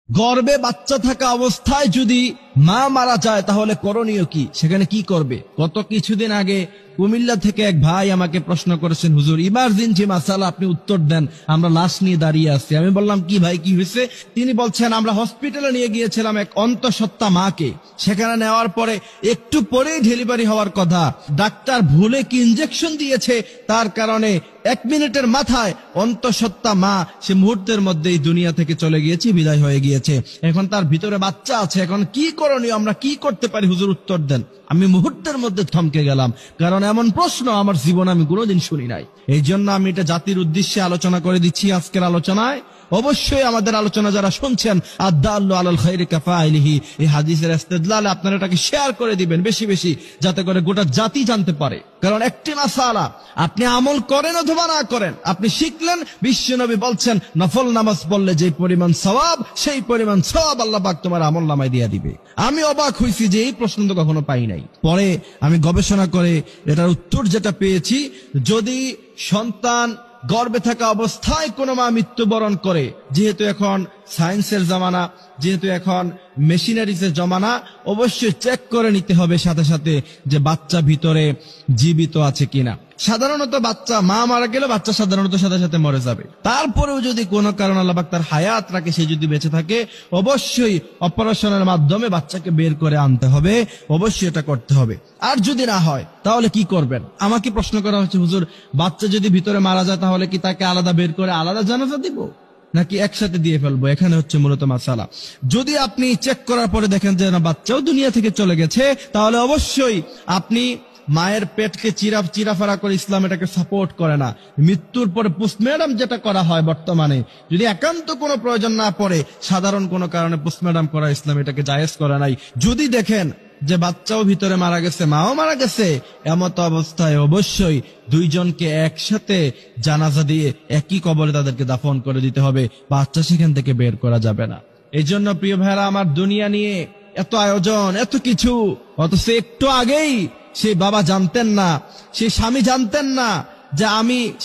গর্ভে বাচ্চা থাকা অবস্থায় যদি মা মারা যায় তাহলে করণীয় কি, সেখানে কি করবে? গত কিছুদিন আগে কুমিল্লা থেকে এক ভাই আমাকে প্রশ্ন করেছেন, হুজুর ইমার্জেন্সি মাসালা, আপনি উত্তর দেন, আমরা লাশ নিয়ে দাঁড়িয়ে আছি। আমি বললাম কি ভাই, কি হয়েছে? তিনি বলছেন, আমরা হসপিটালে নিয়ে গিয়েছিলাম এক অন্তঃসত্ত্বা মাকে, সেখানে নেওয়ার পরে একটু পরেই ডেলিভারি হওয়ার কথা, ডাক্তার ভুলে কি ইনজেকশন দিয়েছে, তার কারণে 1 মিনিটের মাথায় অন্তঃসত্ত্বা মা সে মুহূর্তের মধ্যেই দুনিয়া থেকে চলে গিয়েছে, বিদায় হয়ে গিয়েছে। এখন তার ভিতরে বাচ্চা আছে, এখন কি করণীয়, আমরা কি করতে পারি হুজুর উত্তর দেন। আমি মুহূর্তের মধ্যে থমকে গেলাম, কারণ এমন প্রশ্ন আমার জীবনে আমি কোনোদিন শুনি নাই। এই জন্য আমি এটা জাতির উদ্দেশ্যে আলোচনা করে দিচ্ছি আজকের আলোচনায়। অবশ্যই আমাদের আলোচনা যারা শুনছেন, আদাল্লু আলাল খায়রি কাফাইলিহি, এই হাদিসের ইস্তেদলালে আপনারা এটাকে শেয়ার করে দিবেন বেশি বেশি, যাতে করে গোটা জাতি জানতে পারে। কারণ একটি মাসালা, আপনি আমল করেন অথবা না করেন, আপনি শিখলেন, বিশ্বনবী বলছেন নফল নামাজ পড়লে যে পরিমাণ সওয়াব, সেই পরিমাণ সওয়াব আল্লাহ পাক তোমার আমল নামায় দিয়ে দিবে। আমি অবাক হইছি যে এই প্রশ্ন তো কখনো পাই নাই। পরে আমি গবেষণা করে এটার উত্তর যেটা পেয়েছি, যদি সন্তান গর্ভে থাকা অবস্থায় কোনো মা মৃত্যুবরণ করে, যেহেতু এখন সায়েন্সের জামানা, যেহেতু এখন মেশিনারিজের জমানা, অবশ্যই চেক করে নিতে হবে সাথে সাথে যে বাচ্চা ভিতরে জীবিত আছে কিনা। সাধারণত বাচ্চা, মা মারা গেলে বাচ্চা সাধারণত সাথে সাথে মরে যাবে। তারপরেও যদি কোনো কারণ আল্লাহ পাক তার হায়াত রাখে, সে যদি বেঁচে থাকে, অবশ্যই অপারেশনের মাধ্যমে বাচ্চাকে বের করে আনতে হবে, অবশ্যই এটা করতে হবে। আর যদি না হয় তাহলে কি করবেন? আমাকে প্রশ্ন করা হচ্ছে, হুজুর বাচ্চা যদি ভিতরে মারা যায় তাহলে কি তাকে আলাদা বের করে আলাদা জানাজা দিব, নাকি একসাথে দিয়ে ফেলবো? এখানে হচ্ছে মূলত মাসালা। যদি আপনি চেক করার পরে দেখেন যে না, বাচ্চাও দুনিয়া থেকে চলে গেছে, তাহলে অবশ্যই আপনি মায়ের পেটকে চিরাফারা করে, ইসলাম এটাকে সাপোর্ট করে না। মৃত্যুর পরে পোস্টমর্টম যেটা করা হয় বর্তমানে, যদি একান্ত কোনো প্রয়োজন না পড়ে, সাধারণ কোনো কারণে পোস্টমর্টম করা ইসলাম এটাকে জায়েজ করে নাই। যদি দেখেন যে বাচ্চাও ভিতরে মারা গেছে, মাও মারা গেছে, এমত অবস্থায় অবশ্যই দুইজনকে একসাথে জানাজা দিয়ে একই কবরে তাদেরকে দাফন করে দিতে হবে, বাচ্চা সেখান থেকে বের করা যাবে না। এই জন্য প্রিয় ভাইরা আমার, দুনিয়া নিয়ে এত আয়োজন, এত কিছু, অথচ একটু আগেই সে বাবা জানতেন না, সে স্বামী জানতেন না যে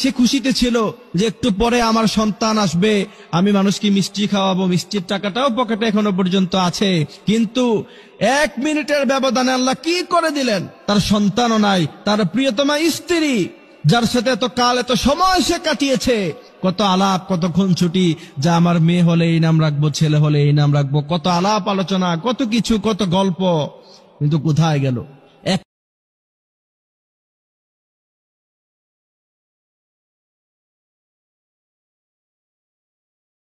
সে খুশিতে ছিল যে একটু পরে আমার সন্তান আসবে, আমি মানুষকে মিষ্টি খাওয়াবো, মিষ্টির টাকাটাও পকেটে এখনো পর্যন্ত আছে। কিন্তু 1 মিনিটের ব্যবধানে আল্লাহ কি করে দিলেন, তার সন্তানও নাই, তার প্রিয়তমা স্ত্রী, যার সাথে এত কাল এত সময় সে কাটিয়েছে, কত আলাপ, কত খুনছুটি, যা আমার মেয়ে হলে এই নাম রাখবো, ছেলে হলে এই নাম রাখবো, কত আলাপ আলোচনা, কত কিছু, কত গল্প, কিন্তু কোথায় গেল?